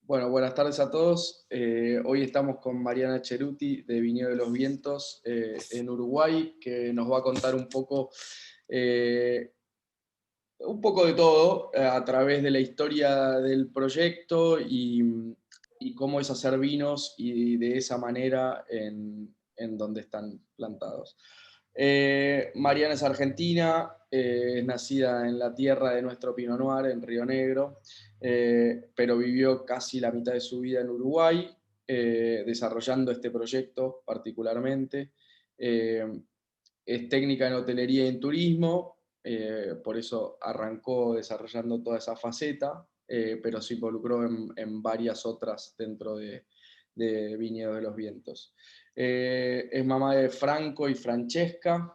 Bueno, buenas tardes a todos. Hoy estamos con Mariana Cheruti de Viñedo de los Vientos en Uruguay, que nos va a contar un poco de todo a través de la historia del proyecto y cómo es hacer vinos y de esa manera en donde están plantados. Mariana es argentina, es nacida en la tierra de nuestro Pinot Noir, en Río Negro, pero vivió casi la mitad de su vida en Uruguay, desarrollando este proyecto particularmente. Es técnica en hotelería y en turismo, por eso arrancó desarrollando toda esa faceta, pero se involucró en varias otras dentro de Viñedo de los Vientos. Es mamá de Franco y Francesca,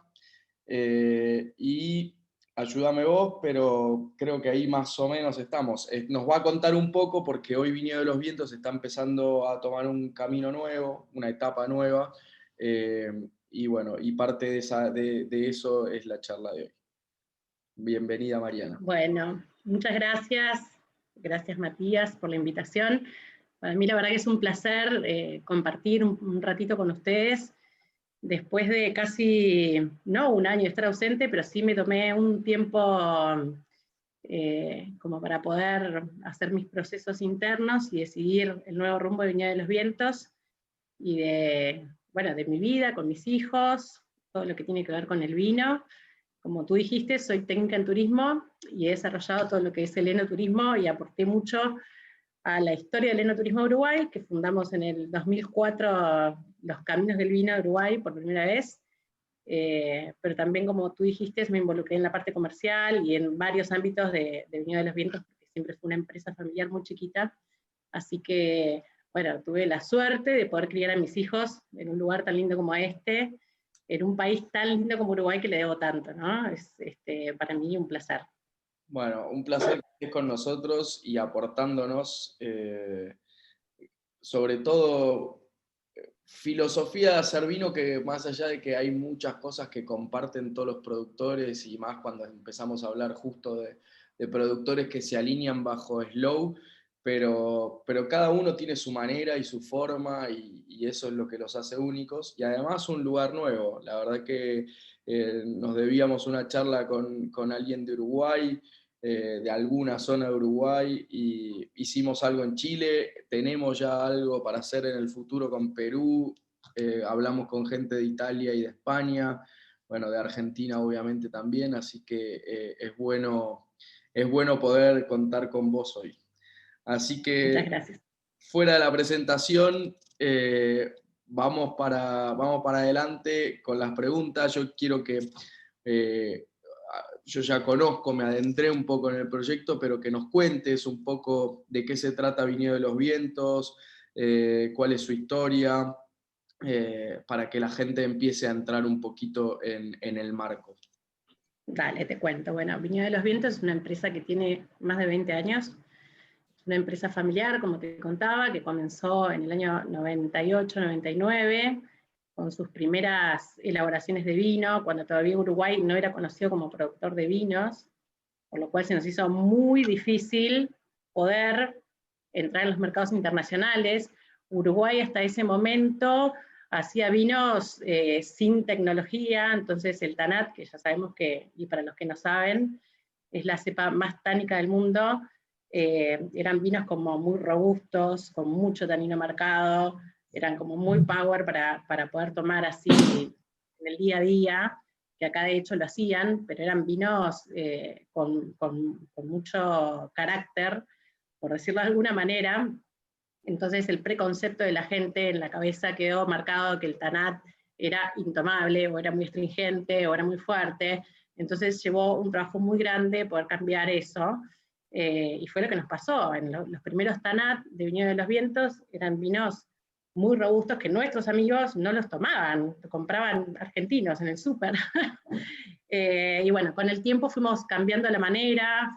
y ayúdame vos, pero creo que ahí más o menos estamos. Nos va a contar un poco porque hoy Viñedo de los Vientos está empezando a tomar un camino nuevo, una etapa nueva, y bueno, y parte de eso es la charla de hoy. Bienvenida, Mariana. Bueno, muchas gracias. Gracias, Matías, por la invitación. Para mí la verdad que es un placer compartir un ratito con ustedes. Después de casi, no un año de estar ausente, pero sí me tomé un tiempo como para poder hacer mis procesos internos y decidir el nuevo rumbo de Viña de los Vientos y de mi vida, con mis hijos, todo lo que tiene que ver con el vino. Como tú dijiste, soy técnica en turismo y he desarrollado todo lo que es el enoturismo y aporté mucho a la historia del enoturismo de Uruguay, que fundamos en el 2004 los Caminos del Vino de Uruguay por primera vez, pero también, como tú dijiste, me involucré en la parte comercial y en varios ámbitos de Viñedo de los Vientos, porque siempre fue una empresa familiar muy chiquita, así que, bueno, tuve la suerte de poder criar a mis hijos en un lugar tan lindo como este, en un país tan lindo como Uruguay que le debo tanto, ¿no? Es para mí un placer. Bueno, un placer que estés con nosotros y aportándonos, sobre todo, filosofía de hacer vino, que más allá de que hay muchas cosas que comparten todos los productores, y más cuando empezamos a hablar justo de productores que se alinean bajo Slow, pero cada uno tiene su manera y su forma, y eso es lo que los hace únicos, y además un lugar nuevo. La verdad que nos debíamos una charla con alguien de Uruguay, de alguna zona de Uruguay, y hicimos algo en Chile, tenemos ya algo para hacer en el futuro con Perú, hablamos con gente de Italia y de España, bueno, de Argentina obviamente también, así que es bueno poder contar con vos hoy. Así Muchas que, gracias. fuera de la presentación, vamos para adelante con las preguntas. Yo quiero que yo ya conozco, me adentré un poco en el proyecto, pero que nos cuentes un poco de qué se trata Viñedo de los Vientos, cuál es su historia, para que la gente empiece a entrar un poquito en el marco. Dale, te cuento. Bueno, Viñedo de los Vientos es una empresa que tiene más de 20 años. Es una empresa familiar, como te contaba, que comenzó en el año 98, 99, con sus primeras elaboraciones de vino, cuando todavía Uruguay no era conocido como productor de vinos, por lo cual se nos hizo muy difícil poder entrar en los mercados internacionales. Uruguay hasta ese momento hacía vinos sin tecnología, entonces el Tanat, que ya sabemos que, y para los que no saben, es la cepa más tánica del mundo, eran vinos como muy robustos, con mucho tanino marcado, eran como muy power para poder tomar así en el día a día, que acá de hecho lo hacían, pero eran vinos con mucho carácter, por decirlo de alguna manera. Entonces el preconcepto de la gente en la cabeza quedó marcado que el Tanat era intomable, o era muy astringente, o era muy fuerte. Entonces llevó un trabajo muy grande poder cambiar eso, y fue lo que nos pasó. En los primeros Tanat de Viñedo de los Vientos eran vinos muy robustos que nuestros amigos no los tomaban, lo compraban argentinos en el súper. Y bueno, con el tiempo fuimos cambiando la manera,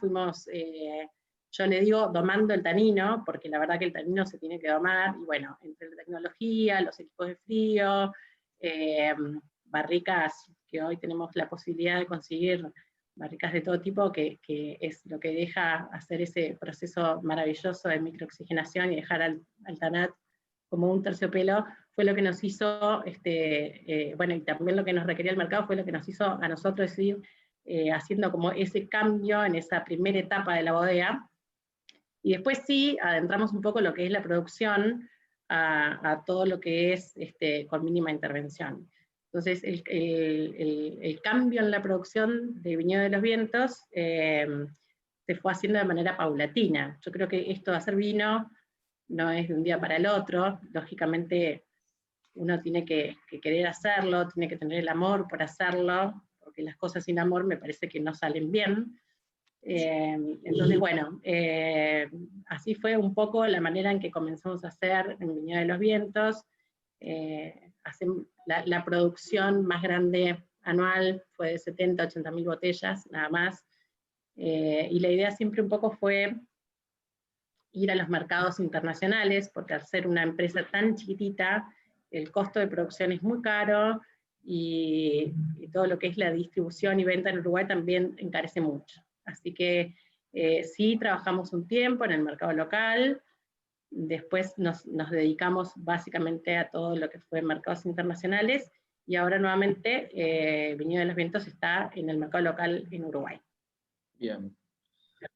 yo le digo domando el tanino, porque la verdad que el tanino se tiene que domar, y bueno, entre la tecnología, los equipos de frío, barricas que hoy tenemos la posibilidad de conseguir barricas de todo tipo, que es lo que deja hacer ese proceso maravilloso de microoxigenación y dejar al TANAT como un terciopelo, fue lo que nos hizo, bueno, y también lo que nos requería el mercado fue lo que nos hizo a nosotros decidir, haciendo como ese cambio en esa primera etapa de la bodega, y después sí adentramos un poco lo que es la producción, a todo lo que es con mínima intervención. Entonces, el cambio en la producción de Viñedo de los Vientos se fue haciendo de manera paulatina. Yo creo que esto de hacer vino no es de un día para el otro, lógicamente uno tiene que querer hacerlo, tiene que tener el amor por hacerlo, porque las cosas sin amor me parece que no salen bien. Entonces, bueno, así fue un poco la manera en que comenzamos a hacer en Viñedo de los Vientos. La producción más grande anual fue de 70, 80 mil botellas, nada más. Y la idea siempre un poco fue ir a los mercados internacionales, porque al ser una empresa tan chiquitita, el costo de producción es muy caro, y todo lo que es la distribución y venta en Uruguay también encarece mucho. Así que sí trabajamos un tiempo en el mercado local, después nos dedicamos básicamente a todo lo que fue mercados internacionales, y ahora nuevamente Viñedo de los Vientos está en el mercado local en Uruguay. Bien.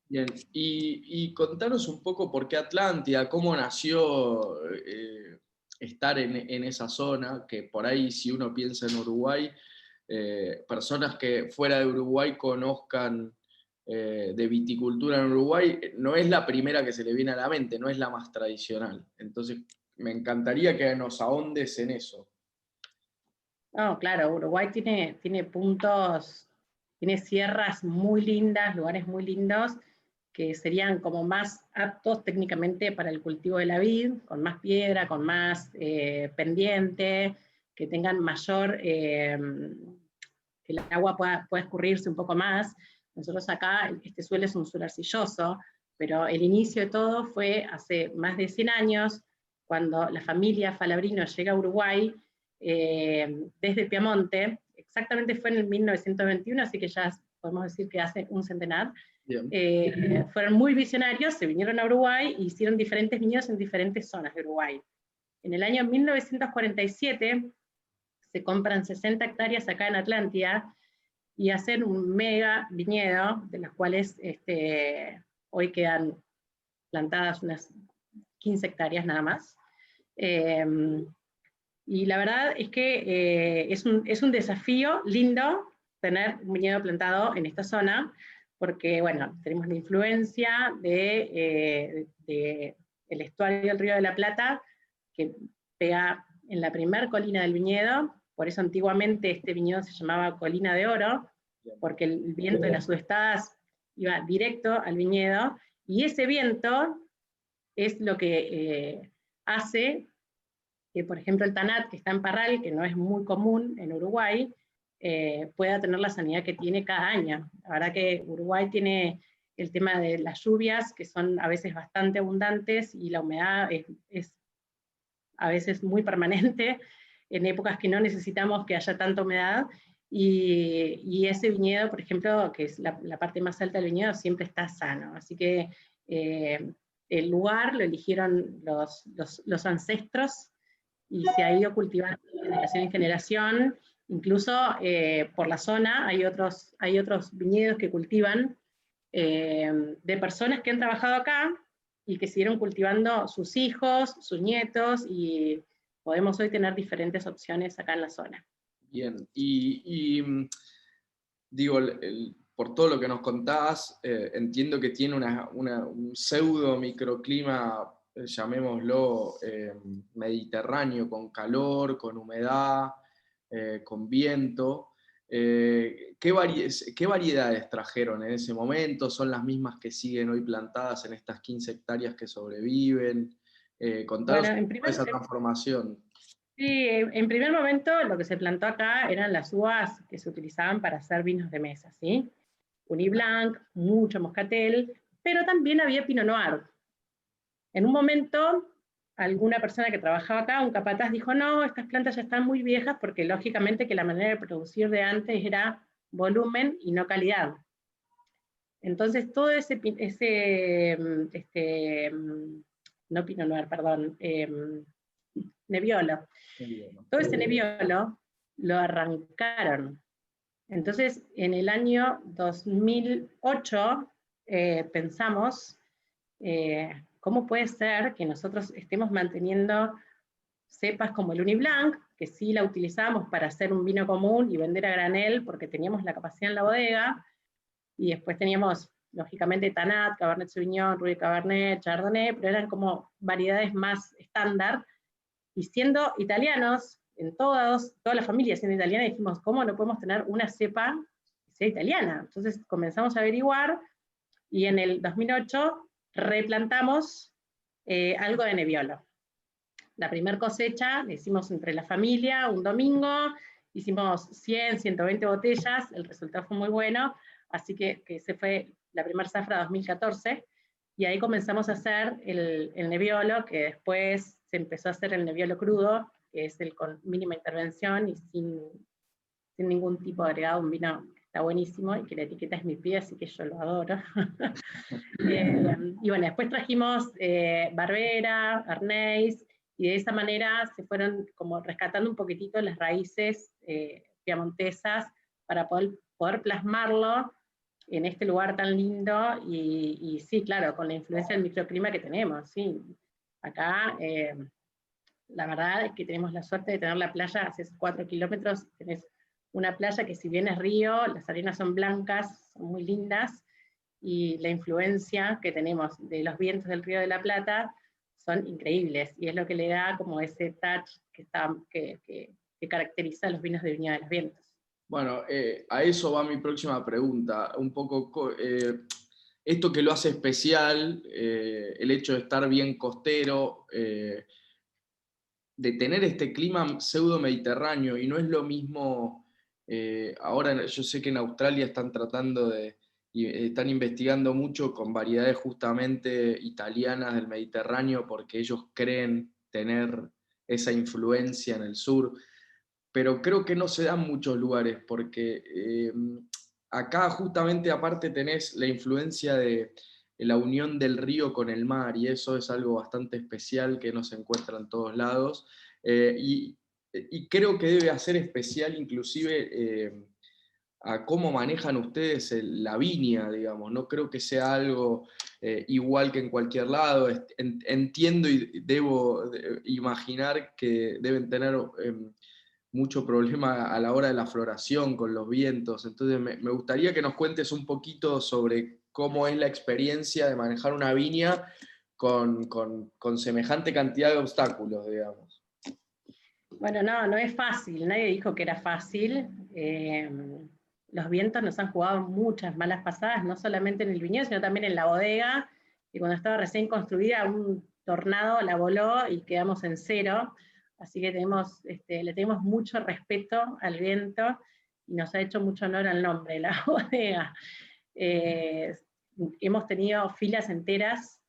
Bien, y contanos un poco por qué Atlántida, cómo nació estar en esa zona, que por ahí si uno piensa en Uruguay, personas que fuera de Uruguay conozcan de viticultura en Uruguay, no es la primera que se le viene a la mente, no es la más tradicional. Entonces, me encantaría que nos ahondes en eso. No, claro, Uruguay tiene puntos, tiene sierras muy lindas, lugares muy lindos, que serían como más aptos técnicamente para el cultivo de la vid, con más piedra, con más pendiente, que tengan mayor, que el agua pueda escurrirse un poco más. Nosotros acá, este suelo es un suelo arcilloso, pero el inicio de todo fue hace más de 100 años, cuando la familia Falabrino llega a Uruguay, desde Piamonte, exactamente fue en el 1921, así que ya podemos decir que hace un centenar. Fueron muy visionarios, se vinieron a Uruguay e hicieron diferentes viñedos en diferentes zonas de Uruguay. En el año 1947 se compran 60 hectáreas acá en Atlántida y hacen un mega viñedo, de las cuales hoy quedan plantadas unas 15 hectáreas nada más. Y la verdad es que es un desafío lindo tener un viñedo plantado en esta zona, porque, bueno, tenemos la influencia del estuario del Río de la Plata, que pega en la primer colina del viñedo, por eso antiguamente este viñedo se llamaba Colina de Oro, porque el viento de las sudestadas iba directo al viñedo, y ese viento es lo que hace que, por ejemplo, el TANAT, que está en Parral, que no es muy común en Uruguay, pueda tener la sanidad que tiene cada año. La verdad que Uruguay tiene el tema de las lluvias, que son a veces bastante abundantes, y la humedad es a veces muy permanente, en épocas que no necesitamos que haya tanta humedad, y ese viñedo, por ejemplo, que es la parte más alta del viñedo, siempre está sano. Así que el lugar lo eligieron los ancestros, y se ha ido cultivando de generación en generación. Incluso por la zona hay otros viñedos que cultivan de personas que han trabajado acá y que siguieron cultivando sus hijos, sus nietos, y podemos hoy tener diferentes opciones acá en la zona. Bien, digo, por todo lo que nos contabas, entiendo que tiene un pseudo microclima, llamémoslo, mediterráneo, con calor, con humedad, con viento. ¿Qué variedades trajeron en ese momento? ¿Son las mismas que siguen hoy plantadas en estas 15 hectáreas que sobreviven? Contanos esa transformación. Sí, en primer momento lo que se plantó acá eran las uvas que se utilizaban para hacer vinos de mesa, ¿sí? Uni Blanc, mucho moscatel, pero también había Pinot Noir. En un momento, alguna persona que trabajaba acá, un capataz, dijo, no, estas plantas ya están muy viejas, porque lógicamente que la manera de producir de antes era volumen y no calidad. Entonces todo no Pinot Noir, perdón, Nebbiolo. Todo ese Nebbiolo lo arrancaron. Entonces, en el año 2008 pensamos, ¿cómo puede ser que nosotros estemos manteniendo cepas como el Uni-Blanc, que sí la utilizamos para hacer un vino común y vender a granel porque teníamos la capacidad en la bodega, y después teníamos, lógicamente, Tanat, Cabernet Sauvignon, Rubí Cabernet, Chardonnay, pero eran como variedades más estándar, y siendo italianos, toda la familia siendo italiana, dijimos, ¿cómo no podemos tener una cepa que sea italiana? Entonces comenzamos a averiguar, y en el 2008 replantamos algo de Nebbiolo. La primera cosecha la hicimos entre la familia, un domingo, hicimos 100, 120 botellas, el resultado fue muy bueno, así que ese fue la primera zafra 2014, y ahí comenzamos a hacer el Nebbiolo, que después se empezó a hacer el Nebbiolo crudo, que es el con mínima intervención y sin ningún tipo de agregado, un vino que está buenísimo y que la etiqueta es mi pie, así que yo lo adoro. Y bueno, después trajimos Barbera, Arneis, y de esa manera se fueron como rescatando un poquitito las raíces piamontesas para poder plasmarlo en este lugar tan lindo, y sí, claro, con la influencia del microclima que tenemos, sí. Acá, la verdad es que tenemos la suerte de tener la playa, haces 4 kilómetros, tenés una playa que si bien es río, las arenas son blancas, son muy lindas, y la influencia que tenemos de los vientos del Río de la Plata son increíbles, y es lo que le da como ese touch que caracteriza a los vinos de Viña de los Vientos. Bueno, a eso va mi próxima pregunta. Un poco esto que lo hace especial, el hecho de estar bien costero, de tener este clima pseudo mediterráneo, y no es lo mismo. Ahora yo sé que en Australia están tratando están investigando mucho con variedades justamente italianas del Mediterráneo, porque ellos creen tener esa influencia en el sur, pero creo que no se da en muchos lugares, porque acá justamente aparte tenés la influencia de la unión del río con el mar, y eso es algo bastante especial que no se encuentra en todos lados, y creo que debe hacer especial inclusive a cómo manejan ustedes la viña, digamos. No creo que sea algo igual que en cualquier lado. Entiendo y debo imaginar que deben tener mucho problema a la hora de la floración con los vientos. Entonces me gustaría que nos cuentes un poquito sobre cómo es la experiencia de manejar una viña con semejante cantidad de obstáculos, digamos. Bueno, no es fácil, nadie dijo que era fácil. Los vientos nos han jugado muchas malas pasadas, no solamente en el viñedo, sino también en la bodega, y cuando estaba recién construida, un tornado la voló y quedamos en cero. Así que le tenemos mucho respeto al viento, y nos ha hecho mucho honor al nombre de la bodega. Hemos tenido filas enteras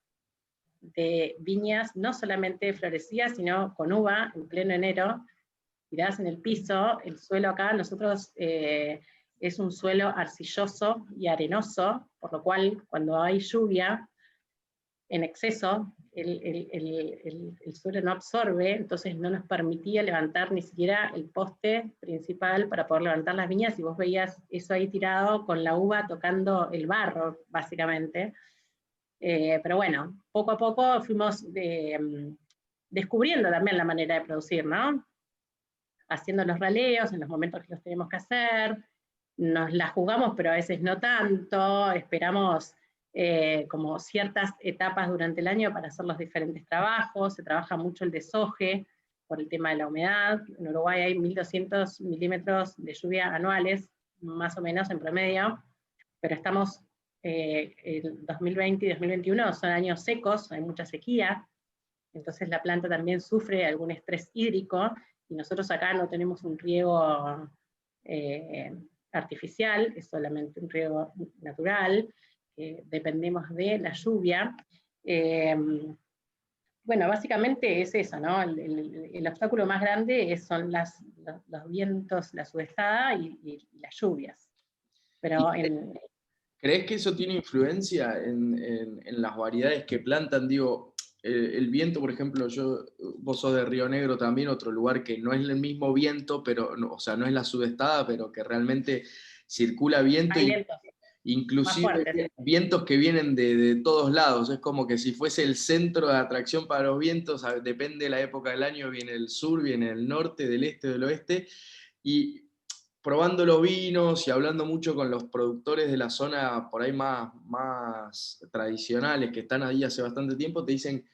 de viñas, no solamente florecidas, sino con uva en pleno enero, tiradas en el piso. El suelo acá, nosotros, es un suelo arcilloso y arenoso, por lo cual cuando hay lluvia en exceso, el suelo no absorbe, entonces no nos permitía levantar ni siquiera el poste principal para poder levantar las viñas, y vos veías eso ahí tirado con la uva tocando el barro, básicamente. Pero bueno, poco a poco fuimos descubriendo también la manera de producir, ¿no? Haciendo los raleos en los momentos que los tenemos que hacer, nos la jugamos, pero a veces no tanto, esperamos como ciertas etapas durante el año para hacer los diferentes trabajos. Se trabaja mucho el deshoje por el tema de la humedad. En Uruguay hay 1.200 milímetros de lluvia anuales, más o menos en promedio, pero estamos, el 2020 y 2021 son años secos, hay mucha sequía, entonces la planta también sufre algún estrés hídrico, y nosotros acá no tenemos un riego artificial, es solamente un riego natural, dependemos de la lluvia. Bueno, básicamente es eso, ¿no? El obstáculo más grande son los vientos, la subestada y las lluvias. Pero ¿Crees que eso tiene influencia en las variedades que plantan? Digo, el viento, por ejemplo, vos sos de Río Negro también, otro lugar que no es el mismo viento, pero, o sea, no es la sudestada, pero que realmente circula viento, Hay vientos más inclusive fuertes. vientos que vienen de todos lados. Es como que si fuese el centro de atracción para los vientos, depende de la época del año, viene el sur, viene el norte, del este, del oeste, y probando los vinos y hablando mucho con los productores de la zona por ahí más tradicionales que están ahí hace bastante tiempo, te dicen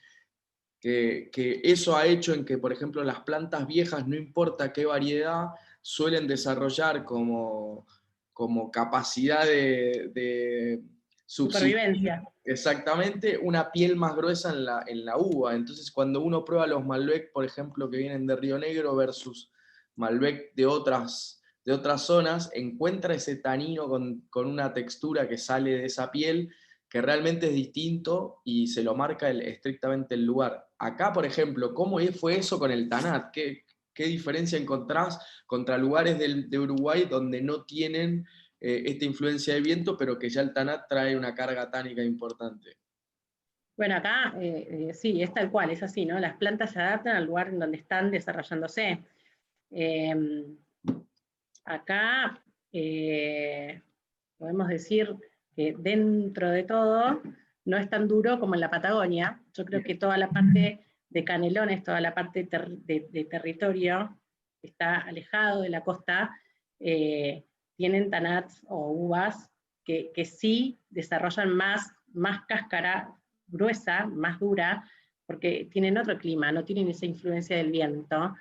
que eso ha hecho en que, por ejemplo, las plantas viejas, no importa qué variedad, suelen desarrollar como capacidad de subsistir Supervivencia. exactamente una piel más gruesa en la uva. Entonces, cuando uno prueba los Malbec, por ejemplo, que vienen de Río Negro versus Malbec de otras zonas, encuentra ese tanino con una textura que sale de esa piel que realmente es distinto y se lo marca estrictamente el lugar. Acá, por ejemplo, ¿cómo fue eso con el Tanat? ¿Qué diferencia encontrás contra lugares de Uruguay donde no tienen esta influencia de viento, pero que ya el Tanat trae una carga tánica importante? Bueno, acá sí, es tal cual, es así, ¿no? Las plantas se adaptan al lugar en donde están desarrollándose. Eh, Acá podemos decir que dentro de todo no es tan duro como en la Patagonia. Yo creo que toda la parte de Canelones, toda la parte de territorio que está alejado de la costa, tienen tanats o uvas que sí desarrollan más cáscara gruesa, más dura, porque tienen otro clima, no tienen esa influencia del viento.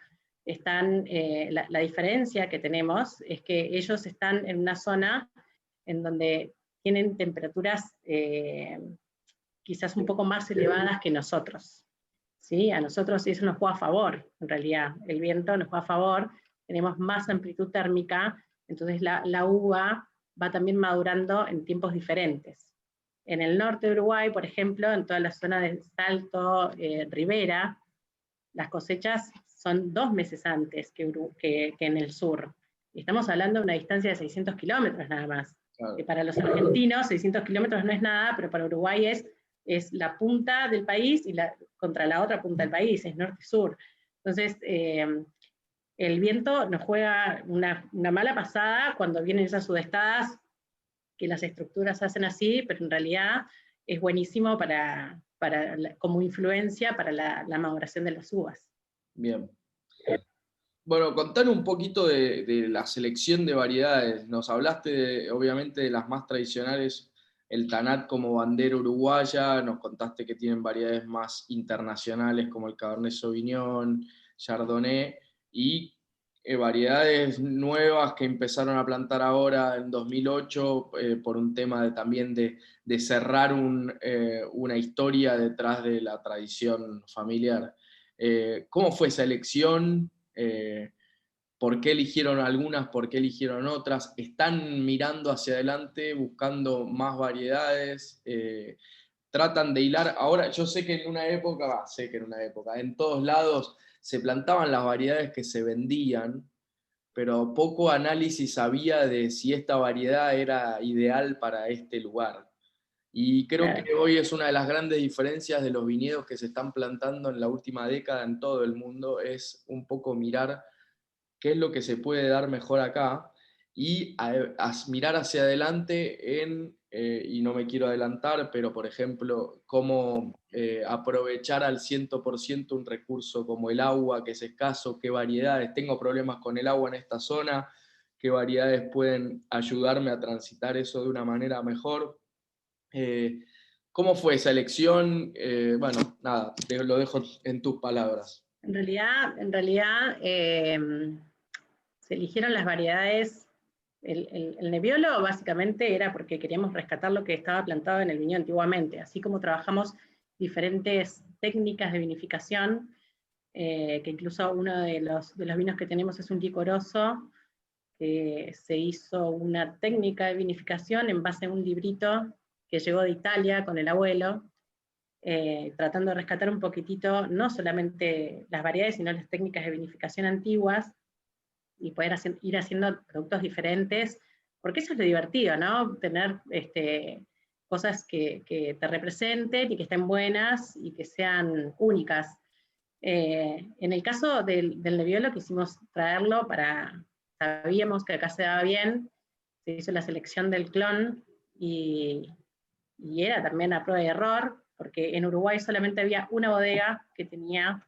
La diferencia que tenemos es que ellos están en una zona en donde tienen temperaturas quizás un poco más elevadas que nosotros. ¿Sí? A nosotros eso nos juega a favor, en realidad. El viento nos juega a favor, tenemos más amplitud térmica, entonces la uva va también madurando en tiempos diferentes. En el norte de Uruguay, por ejemplo, en toda la zona de Salto, Rivera, las cosechas son 2 meses antes que en el sur. Y estamos hablando de una distancia de 600 kilómetros nada más. Claro. Que para los argentinos 600 kilómetros no es nada, pero para Uruguay es la punta del país y contra la otra punta del país, es norte-sur. Entonces, el viento nos juega una mala pasada cuando vienen esas sudestadas, que las estructuras se hacen así, pero en realidad es buenísimo como influencia para la maduración de las uvas. Bien. Bueno, contanos un poquito de la selección de variedades. Nos hablaste, obviamente, de las más tradicionales, el Tanat como bandera uruguaya, nos contaste que tienen variedades más internacionales como el Cabernet Sauvignon, Chardonnay, y variedades nuevas que empezaron a plantar ahora en 2008 por un tema también de cerrar una historia detrás de la tradición familiar. ¿Cómo fue esa elección? ¿Por qué eligieron algunas? ¿Por qué eligieron otras? ¿Están mirando hacia adelante, buscando más variedades? ¿Tratan de hilar? Ahora, yo sé que en todos lados se plantaban las variedades que se vendían, pero poco análisis había de si esta variedad era ideal para este lugar. Y creo Claro. que hoy es una de las grandes diferencias de los viñedos que se están plantando en la última década en todo el mundo, es un poco mirar qué es lo que se puede dar mejor acá y mirar hacia adelante y no me quiero adelantar, pero por ejemplo, cómo aprovechar al 100% un recurso como el agua, que es escaso, qué variedades, tengo problemas con el agua en esta zona, qué variedades pueden ayudarme a transitar eso de una manera mejor. ¿Cómo fue esa elección? Bueno, nada, lo dejo en tus palabras. En realidad se eligieron las variedades. El Nebbiolo básicamente era porque queríamos rescatar lo que estaba plantado en el viñedo antiguamente, así como trabajamos diferentes técnicas de vinificación, que incluso uno de los vinos que tenemos es un licoroso, que se hizo una técnica de vinificación en base a un librito que llegó de Italia con el abuelo, tratando de rescatar un poquitito, no solamente las variedades, sino las técnicas de vinificación antiguas, y poder ir haciendo productos diferentes porque eso es lo divertido, ¿no? Tener cosas que te representen y que estén buenas y que sean únicas. En el caso del Nebbiolo quisimos traerlo sabíamos que acá se daba bien, se hizo la selección del clon y era también a prueba y error, porque en Uruguay solamente había una bodega que tenía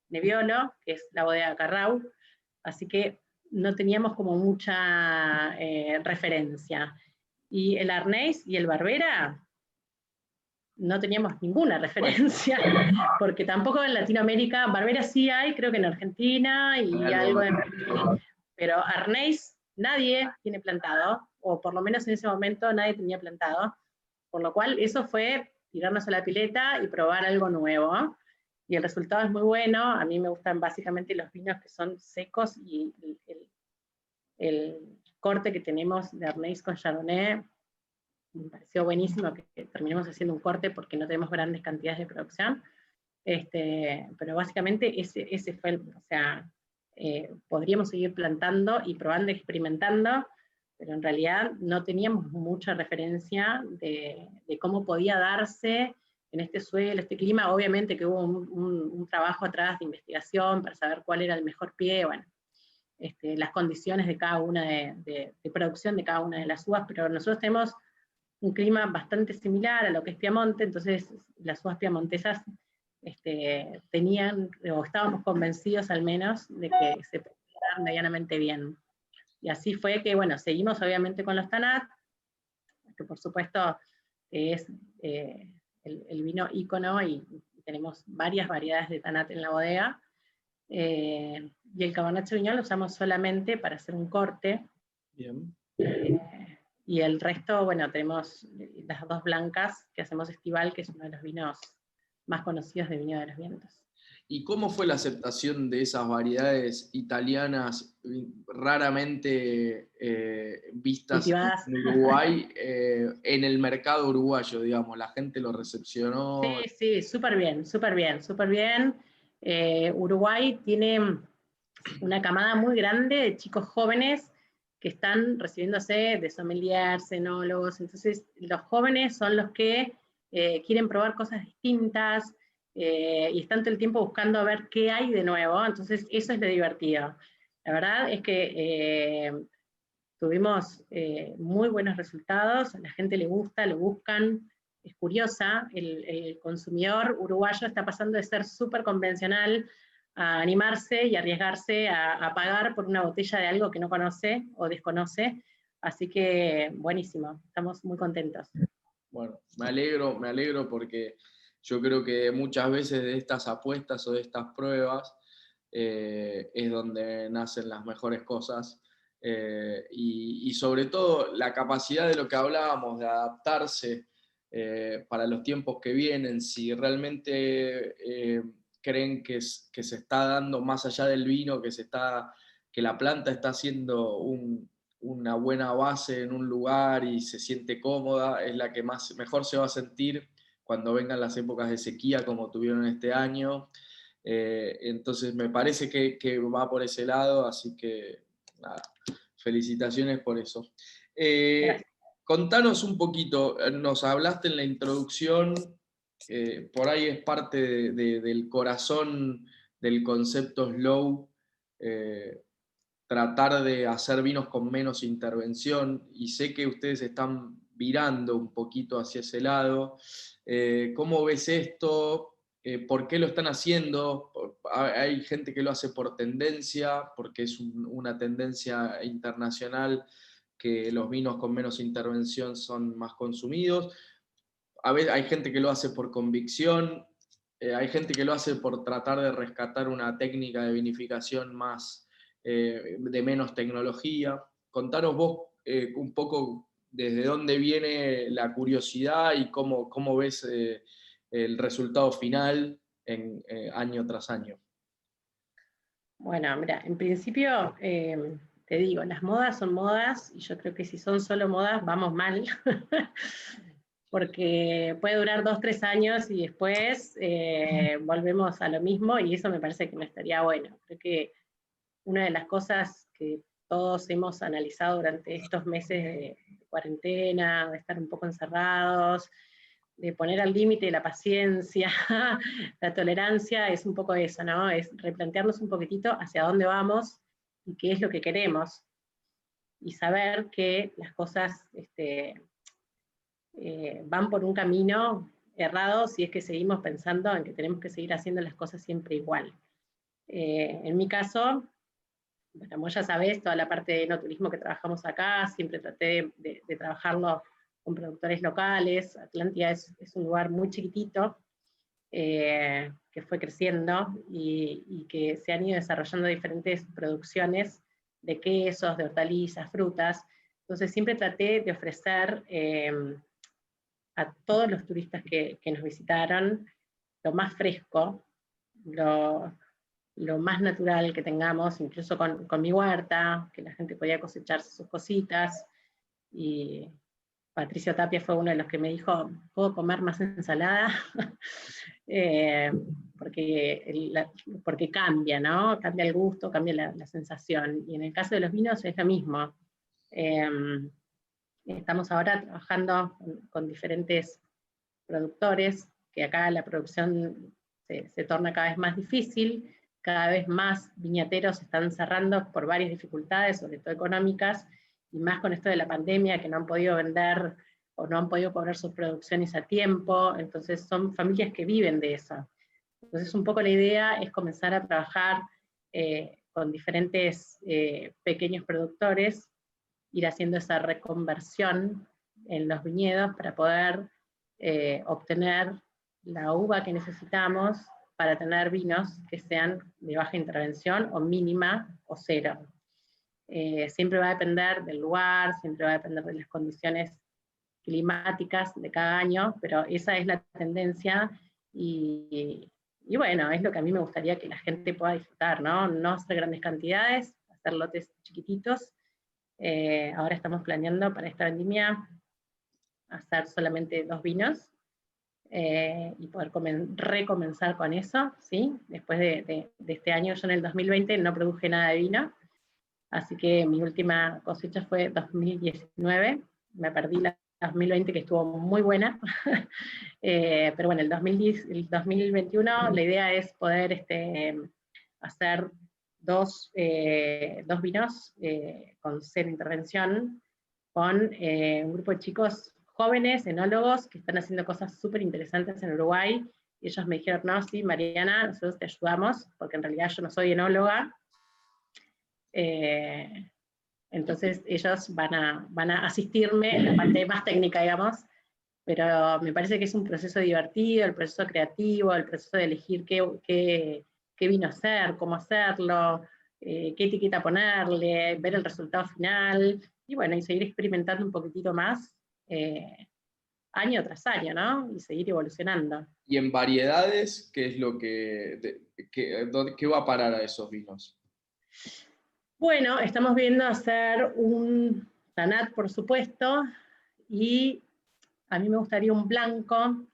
Nebbiolo, que es la bodega Carrau, así que no teníamos como mucha referencia. Y el Arneis y el Barbera no teníamos ninguna referencia, porque tampoco en Latinoamérica, Barbera sí hay, creo que en Argentina y algo en Chile, pero Arneis nadie tiene plantado, o por lo menos en ese momento nadie tenía plantado, por lo cual eso fue tirarnos a la pileta y probar algo nuevo, y el resultado es muy bueno. A mí me gustan básicamente los vinos que son secos, y el corte que tenemos de Arneis con Chardonnay me pareció buenísimo que terminemos haciendo un corte porque no tenemos grandes cantidades de producción, pero básicamente ese fue o sea, podríamos seguir plantando y probando, experimentando, pero en realidad no teníamos mucha referencia de cómo podía darse en este suelo, este clima. Obviamente que hubo un trabajo atrás de investigación para saber cuál era el mejor pie, bueno, las condiciones de cada una de producción de cada una de las uvas, pero nosotros tenemos un clima bastante similar a lo que es Piamonte, entonces las uvas piamontesas tenían, o estábamos convencidos al menos, de que se podía dar medianamente bien. Y así fue que, bueno, seguimos obviamente con los Tanat, que por supuesto es el vino ícono, y tenemos varias variedades de Tanat en la bodega, y el Cabernet Sauvignon lo usamos solamente para hacer un corte. Bien. Y el resto, bueno, tenemos las dos blancas que hacemos Estival, que es uno de los vinos más conocidos de Viña de los Vientos. ¿Y cómo fue la aceptación de esas variedades italianas raramente vistas Cultivadas. en Uruguay, en el mercado uruguayo, digamos? ¿La gente lo recepcionó? Sí, sí, súper bien, súper bien, súper bien. Uruguay tiene una camada muy grande de chicos jóvenes que están recibiéndose de sommeliers, enólogos. Entonces los jóvenes son los que quieren probar cosas distintas, y están todo el tiempo buscando a ver qué hay de nuevo. Entonces eso es lo divertido. La verdad es que tuvimos muy buenos resultados, a la gente le gusta, lo buscan, es curiosa, el consumidor uruguayo está pasando de ser súper convencional a animarse y arriesgarse a pagar por una botella de algo que no conoce o desconoce, así que buenísimo, estamos muy contentos. Bueno, me alegro porque yo creo que muchas veces de estas apuestas o de estas pruebas es donde nacen las mejores cosas, y sobre todo la capacidad de lo que hablábamos, de adaptarse para los tiempos que vienen, si realmente creen que se está dando más allá del vino, que la planta está haciendo una buena base en un lugar y se siente cómoda, es la que mejor se va a sentir cuando vengan las épocas de sequía como tuvieron este año. Entonces me parece que va por ese lado, así que nada, felicitaciones por eso. Contanos un poquito, nos hablaste en la introducción, por ahí es parte del corazón del concepto Slow, tratar de hacer vinos con menos intervención, y sé que ustedes están virando un poquito hacia ese lado. ¿Cómo ves esto? ¿Por qué lo están haciendo? Hay gente que lo hace por tendencia, porque es una tendencia internacional que los vinos con menos intervención son más consumidos. A veces hay gente que lo hace por convicción, hay gente que lo hace por tratar de rescatar una técnica de vinificación más de menos tecnología. Contanos vos un poco desde dónde viene la curiosidad y cómo ves el resultado final año tras año. Bueno, mira, en principio te digo, las modas son modas, y yo creo que si son solo modas vamos mal, porque puede durar 2, 3 años y después volvemos a lo mismo, y eso me parece que no estaría bueno. Creo que una de las cosas que todos hemos analizado durante estos meses de cuarentena, de estar un poco encerrados, de poner al límite la paciencia, la tolerancia, es un poco eso, ¿no? Es replantearnos un poquitito hacia dónde vamos y qué es lo que queremos, y saber que las cosas van por un camino errado si es que seguimos pensando en que tenemos que seguir haciendo las cosas siempre igual. En mi caso, bueno, como ya sabés, toda la parte de enoturismo que trabajamos acá, siempre traté de trabajarlo con productores locales. Atlántida es un lugar muy chiquitito, que fue creciendo y que se han ido desarrollando diferentes producciones de quesos, de hortalizas, frutas. Entonces siempre traté de ofrecer a todos los turistas que nos visitaron lo más fresco, lo más natural que tengamos, incluso con mi huerta, que la gente podía cosecharse sus cositas. Y Patricio Tapia fue uno de los que me dijo, ¿puedo comer más ensalada? Porque cambia, ¿no? Cambia el gusto, cambia la sensación. Y en el caso de los vinos es lo mismo. Estamos ahora trabajando con diferentes productores, que acá la producción se torna cada vez más difícil, cada vez más viñateros están cerrando por varias dificultades, sobre todo económicas, y más con esto de la pandemia, que no han podido vender o no han podido cobrar sus producciones a tiempo. Entonces son familias que viven de eso. Entonces un poco la idea es comenzar a trabajar con diferentes pequeños productores, ir haciendo esa reconversión en los viñedos para poder obtener la uva que necesitamos para tener vinos que sean de baja intervención o mínima o cero. Siempre va a depender del lugar, siempre va a depender de las condiciones climáticas de cada año, pero esa es la tendencia y bueno, es lo que a mí me gustaría que la gente pueda disfrutar, ¿no? No hacer grandes cantidades, hacer lotes chiquititos. Ahora estamos planeando para esta vendimia hacer solamente 2 vinos, y poder recomenzar con eso, ¿sí? Después de este año, yo en el 2020 no produje nada de vino, así que mi última cosecha fue 2019, me perdí la 2020 que estuvo muy buena, pero bueno, el 2021 la idea es poder hacer dos vinos con cero intervención, con un grupo de chicos jóvenes, enólogos, que están haciendo cosas súper interesantes en Uruguay, y ellos me dijeron, no, sí, Mariana, nosotros te ayudamos, porque en realidad yo no soy enóloga, entonces ellos van a asistirme en la parte más técnica, digamos, pero me parece que es un proceso divertido, el proceso creativo, el proceso de elegir qué vino hacer, cómo hacerlo, qué etiqueta ponerle, ver el resultado final, y bueno, y seguir experimentando un poquitito más, año tras año, ¿no? Y seguir evolucionando. Y en variedades, ¿qué es lo qué va a parar a esos vinos? Bueno, estamos viendo hacer un Tanat, por supuesto, y a mí me gustaría un blanco,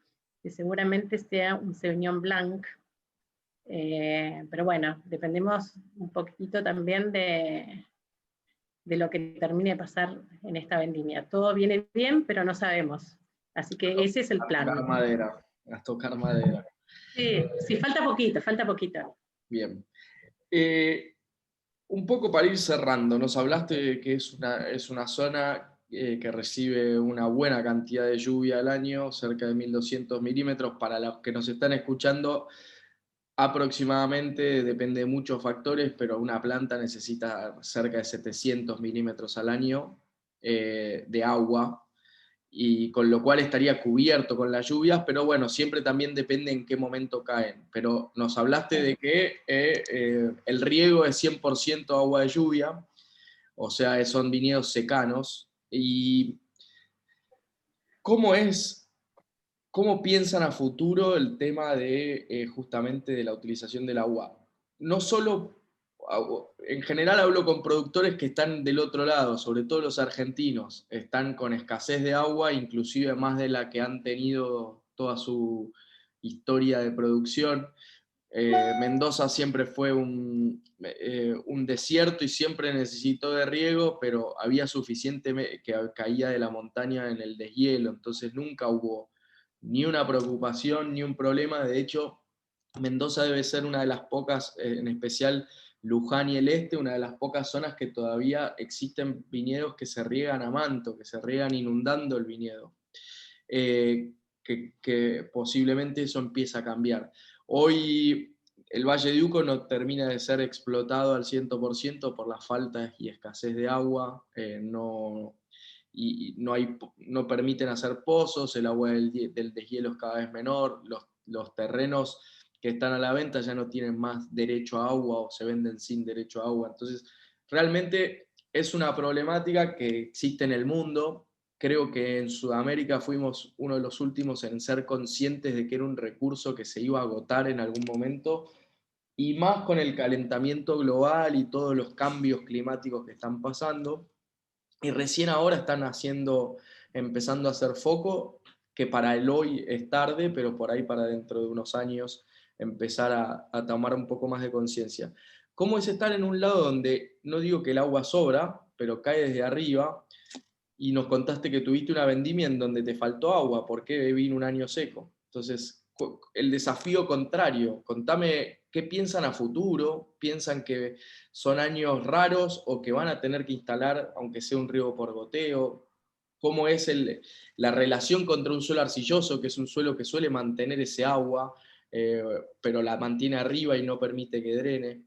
que seguramente sea un Sauvignon Blanc, pero bueno, dependemos un poquitito también de lo que termine de pasar en esta vendimia. Todo viene bien, pero no sabemos. Así que ese es el plan. A tocar madera. Sí, falta poquito, falta poquito. Bien. Un poco para ir cerrando, nos hablaste de que es una zona que recibe una buena cantidad de lluvia al año, cerca de 1200 milímetros. Para los que nos están escuchando, aproximadamente, depende de muchos factores, pero una planta necesita cerca de 700 milímetros al año de agua, y con lo cual estaría cubierto con las lluvias, pero bueno, siempre también depende en qué momento caen. Pero nos hablaste de que el riego es 100% agua de lluvia, o sea, son viñedos secanos. ¿Y cómo piensan a futuro el tema de justamente de la utilización del agua? No solo, en general hablo con productores que están del otro lado, sobre todo los argentinos, están con escasez de agua, inclusive más de la que han tenido toda su historia de producción. Mendoza siempre fue un desierto y siempre necesitó de riego, pero había suficiente que caía de la montaña en el deshielo, entonces nunca hubo ni una preocupación ni un problema. De hecho, Mendoza debe ser una de las pocas, en especial Luján y el Este, una de las pocas zonas que todavía existen viñedos que se riegan a manto, que se riegan inundando el viñedo. Que posiblemente eso empieza a cambiar. Hoy el Valle de Uco no termina de ser explotado al 100% por la falta y escasez de agua, y no permiten hacer pozos, el agua del deshielo es cada vez menor, los terrenos que están a la venta ya no tienen más derecho a agua o se venden sin derecho a agua. Entonces, realmente es una problemática que existe en el mundo. Creo que en Sudamérica fuimos uno de los últimos en ser conscientes de que era un recurso que se iba a agotar en algún momento, y más con el calentamiento global y todos los cambios climáticos que están pasando. Y recién ahora están empezando a hacer foco, que para el hoy es tarde, pero por ahí para dentro de unos años empezar a tomar un poco más de conciencia. ¿Cómo es estar en un lado donde, no digo que el agua sobra, pero cae desde arriba? Y nos contaste que tuviste una vendimia en donde te faltó agua, ¿por qué vino un año seco? Entonces, el desafío contrario, contame qué piensan a futuro, piensan que son años raros o que van a tener que instalar, aunque sea un riego por goteo, cómo es la relación contra un suelo arcilloso, que es un suelo que suele mantener ese agua, pero la mantiene arriba y no permite que drene.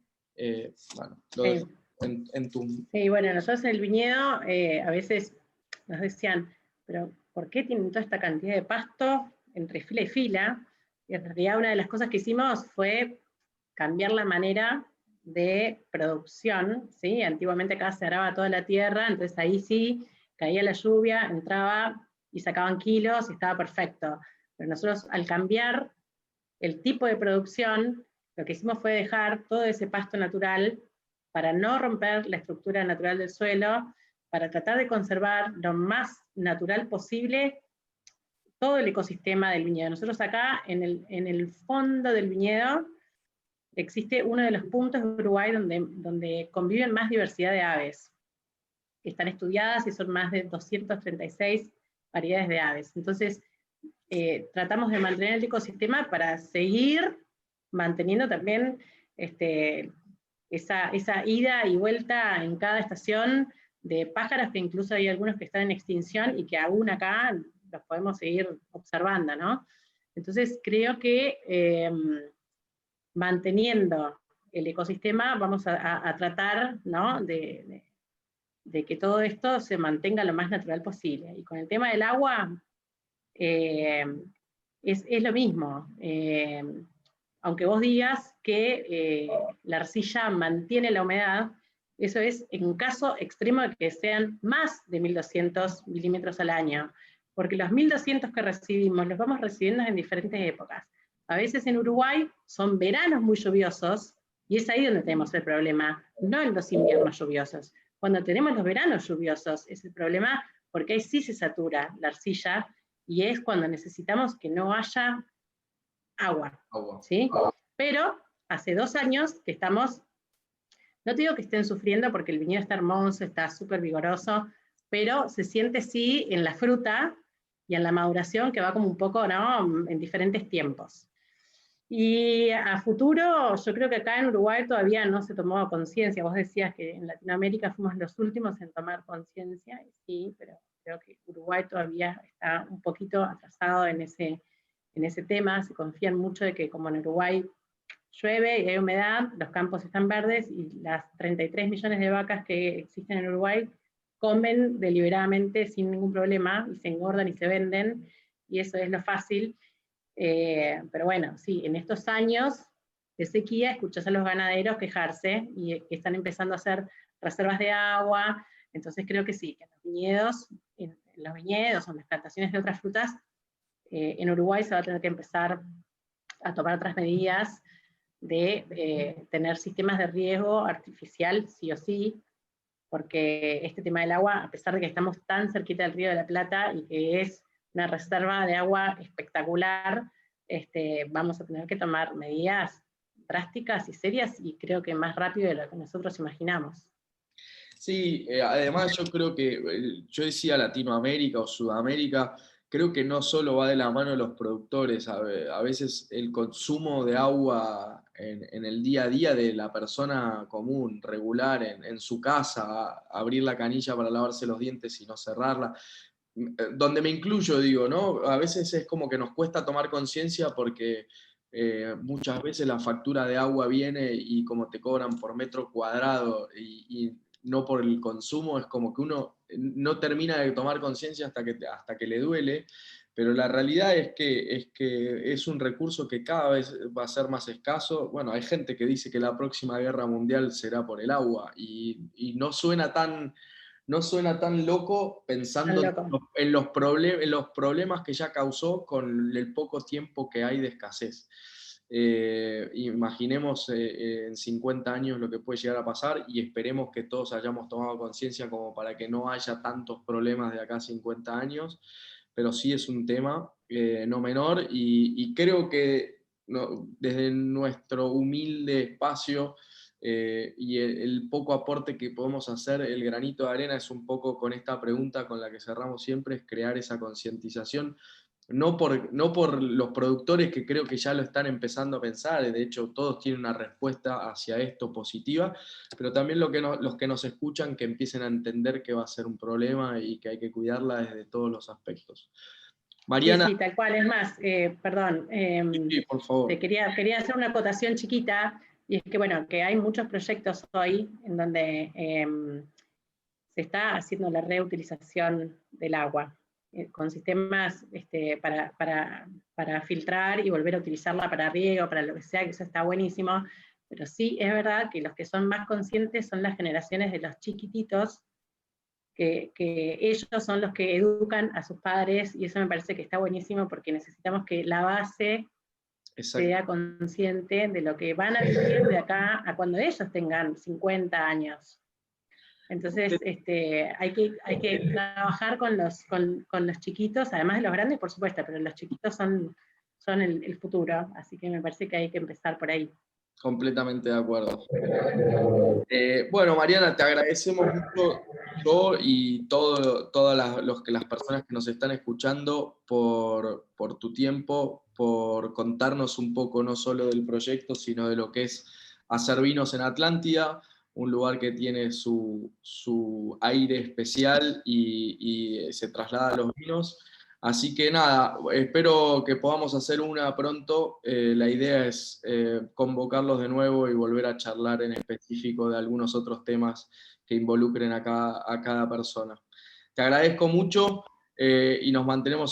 Bueno, lo dejo en tu... Sí, bueno, nosotros en el viñedo a veces nos decían, pero ¿por qué tienen toda esta cantidad de pasto entre fila y fila? Y en realidad una de las cosas que hicimos fue cambiar la manera de producción, ¿sí? Antiguamente acá se araba toda la tierra, entonces ahí sí, caía la lluvia, entraba y sacaban kilos y estaba perfecto. Pero nosotros al cambiar el tipo de producción, lo que hicimos fue dejar todo ese pasto natural para no romper la estructura natural del suelo, para tratar de conservar lo más natural posible todo el ecosistema del viñedo. Nosotros acá, en el fondo del viñedo, existe uno de los puntos de Uruguay donde conviven más diversidad de aves, que están estudiadas y son más de 236 variedades de aves. Entonces, tratamos de mantener el ecosistema para seguir manteniendo también esa ida y vuelta en cada estación de pájaros, que incluso hay algunos que están en extinción y que aún acá los podemos seguir observando, ¿no? Entonces creo que manteniendo el ecosistema vamos a tratar, ¿no?, de que todo esto se mantenga lo más natural posible. Y con el tema del agua, es lo mismo. Aunque vos digas que la arcilla mantiene la humedad, eso es en caso extremo de que sean más de 1200 milímetros al año, porque los 1200 que recibimos los vamos recibiendo en diferentes épocas. A veces en Uruguay son veranos muy lluviosos, y es ahí donde tenemos el problema, no en los inviernos lluviosos. Cuando tenemos los veranos lluviosos es el problema, porque ahí sí se satura la arcilla, y es cuando necesitamos que no haya agua, ¿sí? Pero hace 2 años que estamos, no te digo que estén sufriendo porque el viñedo está hermoso, está súper vigoroso, pero se siente sí en la fruta y en la maduración, que va como un poco, ¿no?, en diferentes tiempos. Y a futuro, yo creo que acá en Uruguay todavía no se tomó conciencia. Vos decías que en Latinoamérica fuimos los últimos en tomar conciencia, sí, pero creo que Uruguay todavía está un poquito atrasado en ese tema. Se confían mucho de que como en Uruguay llueve y hay humedad, los campos están verdes y las 33 millones de vacas que existen en Uruguay comen deliberadamente sin ningún problema y se engordan y se venden, y eso es lo fácil. Pero bueno, sí, en estos años de sequía escuchás a los ganaderos quejarse y que están empezando a hacer reservas de agua. Entonces creo que sí, que en los viñedos o en las plantaciones de otras frutas, en Uruguay se va a tener que empezar a tomar otras medidas de tener sistemas de riego artificial sí o sí, porque este tema del agua, a pesar de que estamos tan cerquita del Río de la Plata y que es una reserva de agua espectacular, vamos a tener que tomar medidas drásticas y serias, y creo que más rápido de lo que nosotros imaginamos. Sí, además yo creo que, yo decía Latinoamérica o Sudamérica, creo que no solo va de la mano de los productores, a veces el consumo de agua en el día a día de la persona común, regular, en su casa, abrir la canilla para lavarse los dientes y no cerrarla, donde me incluyo, digo, ¿no? A veces es como que nos cuesta tomar conciencia porque muchas veces la factura de agua viene y como te cobran por metro cuadrado y no por el consumo, es como que uno no termina de tomar conciencia hasta que le duele, pero la realidad es que es un recurso que cada vez va a ser más escaso. Bueno, hay gente que dice que la próxima guerra mundial será por el agua y no suena tan loco pensando Tan loco. en en los problemas que ya causó con el poco tiempo que hay de escasez. Imaginemos en 50 años lo que puede llegar a pasar y esperemos que todos hayamos tomado conciencia como para que no haya tantos problemas de acá a 50 años, pero sí es un tema no menor y creo que no, desde nuestro humilde espacio y el poco aporte que podemos hacer, el granito de arena es un poco con esta pregunta con la que cerramos siempre, es crear esa concientización no por los productores que creo que ya lo están empezando a pensar, de hecho todos tienen una respuesta hacia esto positiva, pero también los que nos escuchan que empiecen a entender que va a ser un problema y que hay que cuidarla desde todos los aspectos. Sí, Mariana, sí, tal cual. Es más, perdón, sí, por favor. quería hacer una acotación chiquita, y es que, bueno, que hay muchos proyectos hoy en donde se está haciendo la reutilización del agua, con sistemas para filtrar y volver a utilizarla para riego, para lo que sea, que eso está buenísimo, pero sí es verdad que los que son más conscientes son las generaciones de los chiquititos, que ellos son los que educan a sus padres, y eso me parece que está buenísimo porque necesitamos que la base Exacto. sea consciente de lo que van a vivir de acá a cuando ellos tengan 50 años. Entonces, hay que trabajar con los chiquitos, además de los grandes, por supuesto, pero los chiquitos son el futuro, así que me parece que hay que empezar por ahí. Completamente de acuerdo. Bueno, Mariana, te agradecemos mucho yo y todas las personas que nos están escuchando por tu tiempo, por contarnos un poco no solo del proyecto, sino de lo que es hacer vinos en Atlántida, un lugar que tiene su aire especial y se traslada a los vinos. Así que nada, espero que podamos hacer una pronto. La idea es convocarlos de nuevo y volver a charlar en específico de algunos otros temas que involucren a cada persona. Te agradezco mucho y nos mantenemos